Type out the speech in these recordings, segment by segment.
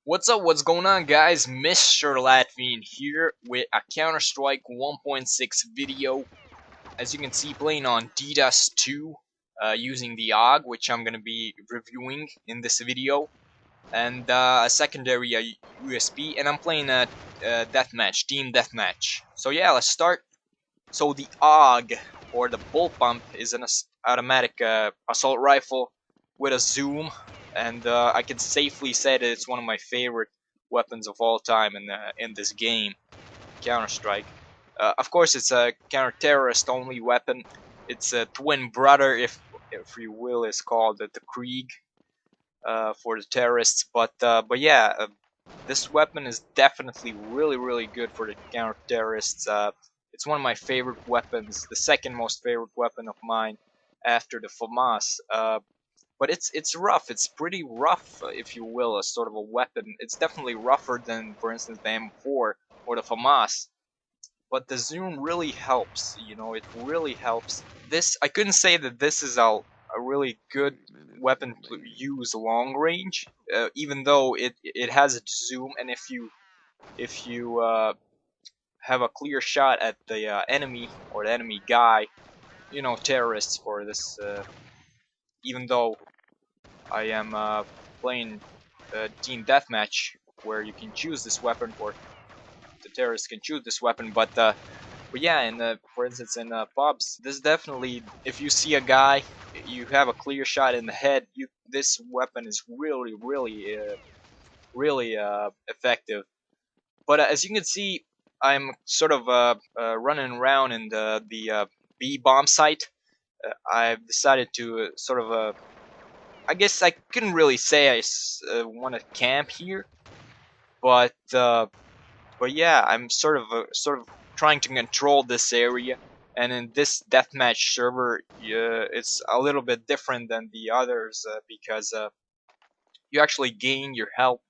What's up, what's going on, guys? Mr. Latvian here with a Counter-Strike 1.6 video. As you can see, playing on DDoS 2 using the AUG, which I'm going to be reviewing in this video, and a secondary USB, and I'm playing a deathmatch, team deathmatch. So yeah, let's start. So the AUG, or the Bullpup, is an automatic assault rifle with a zoom, and I can safely say that it's one of my favorite weapons of all time in this game, Counter-Strike. Of course, it's a counter-terrorist only weapon. Its a twin brother, if you will, is called the Krieg for the terrorists. But yeah, this weapon is definitely really good for the counter-terrorists. It's one of my favorite weapons, the second most favorite weapon of mine after the FAMAS. But it's rough. It's pretty rough, if you will, as sort of a weapon. It's definitely rougher than, for instance, the M4 or the FAMAS. But the zoom really helps. You know, it really helps. This I couldn't say that this is a really good weapon to use long range, even though it has a zoom, and if you have a clear shot at the enemy or the enemy guy, you know, terrorists for this. Even though I am playing team deathmatch, where you can choose this weapon, or the terrorists can choose this weapon, but yeah, for instance, in pubs, this definitely, if you see a guy, you have a clear shot in the head. This weapon is really effective. But as you can see, I'm sort of running around in the B bomb site. I've decided to sort of I guess I couldn't really say I want to camp here, but yeah, I'm sort of trying to control this area. And in this deathmatch server, it's a little bit different than the others because you actually gain your health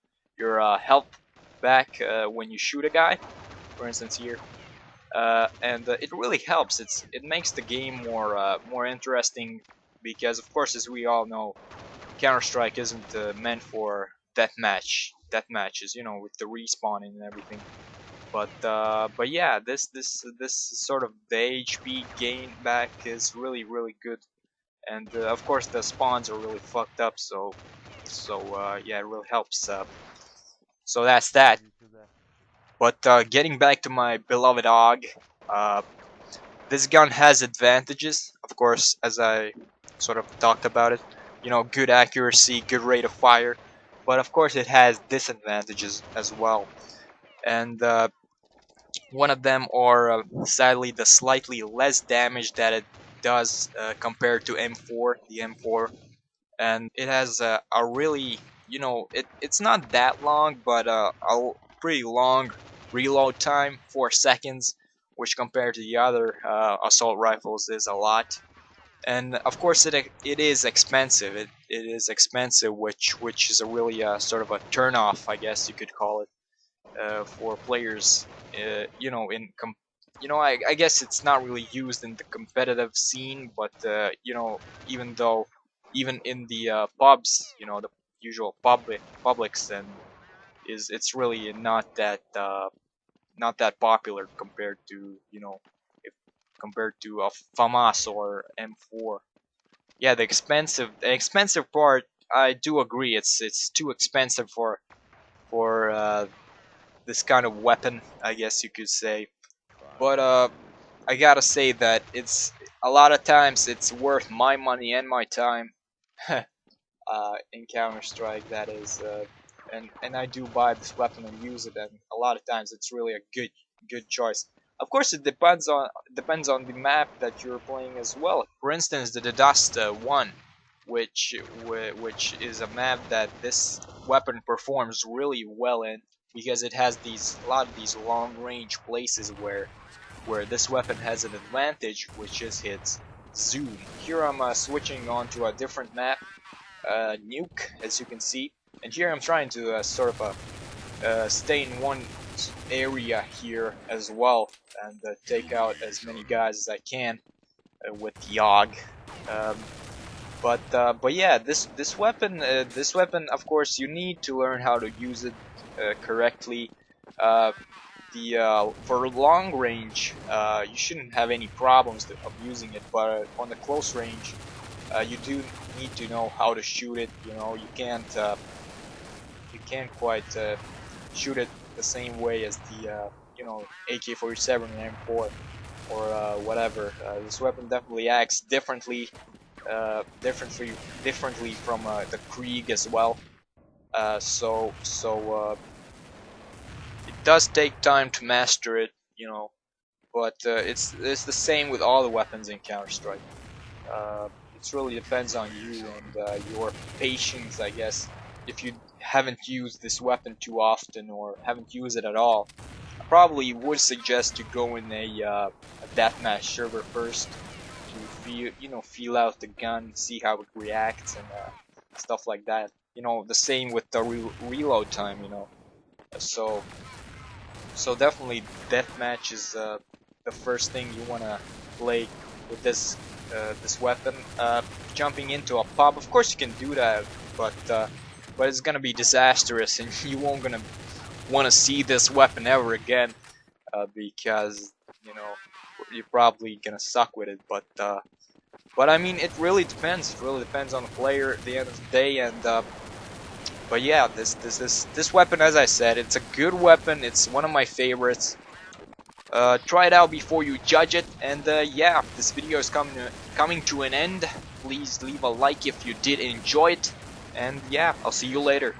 back when you shoot a guy. For instance, here, and it really helps. It makes the game more interesting because, of course, as we all know, Counter Strike isn't meant for death matches, you know, with the respawning and everything. But yeah, this sort of the HP gain back is really good, and of course the spawns are really fucked up. So yeah, it really helps. So that's that. But getting back to my beloved AUG, uh, this gun has advantages, of course, as I sort of talked about it. You know, good accuracy, good rate of fire, but of course it has disadvantages as well. And one of them are sadly the slightly less damage that it does compared to M4, the M4, and it has a really, you know, it's not that long, but a pretty long reload time, 4 seconds, which compared to the other assault rifles is a lot. And of course it is expensive. It is expensive, which is a really sort of a turnoff, I guess you could call it, for players. You know, I guess it's not really used in the competitive scene, but you know, even in the pubs, you know, the usual publics, and it's really not that popular compared to, you know, if compared to a FAMAS or M4. Yeah, the expensive part, I do agree. It's too expensive for this kind of weapon, I guess you could say. But I gotta say that it's a lot of times it's worth my money and my time in Counter Strike. That is, and I do buy this weapon and use it, and a lot of times it's really a good choice. Of course, it depends on the map that you're playing as well. For instance, the Dust one, which is a map that this weapon performs really well in, because it has a lot of these long range places where this weapon has an advantage, which is its zoom. Here I'm switching on to a different map, Nuke, as you can see, and here I'm trying to sort of stay in one area here as well, and take out as many guys as I can with the AUG. Um, But yeah, this weapon, of course, you need to learn how to use it correctly. Uh, the For long range, you shouldn't have any problems of using it, but on the close range, you do need to know how to shoot it. You know, you can't quite shoot it the same way as the AK-47 and M4 or whatever. This weapon definitely acts differently, uh, differently, differently from the Krieg as well. So it does take time to master it, you know. But it's the same with all the weapons in Counter Strike. It really depends on you and your patience, I guess. If you haven't used this weapon too often or haven't used it at all, I probably would suggest to go in a deathmatch server first to feel out the gun, see how it reacts and stuff like that. You know, the same with the reload time. You know, so definitely deathmatch is the first thing you wanna play with this weapon. Jumping into a pub, of course you can do that, but it's gonna be disastrous, and you won't gonna want to see this weapon ever again because you know you're probably gonna suck with it. But I mean, it really depends. It really depends on the player at the end of the day, and but yeah, this weapon, as I said, it's a good weapon. It's one of my favorites. Try it out before you judge it. And yeah, this video is coming to an end. Please leave a like if you did enjoy it. And yeah, I'll see you later.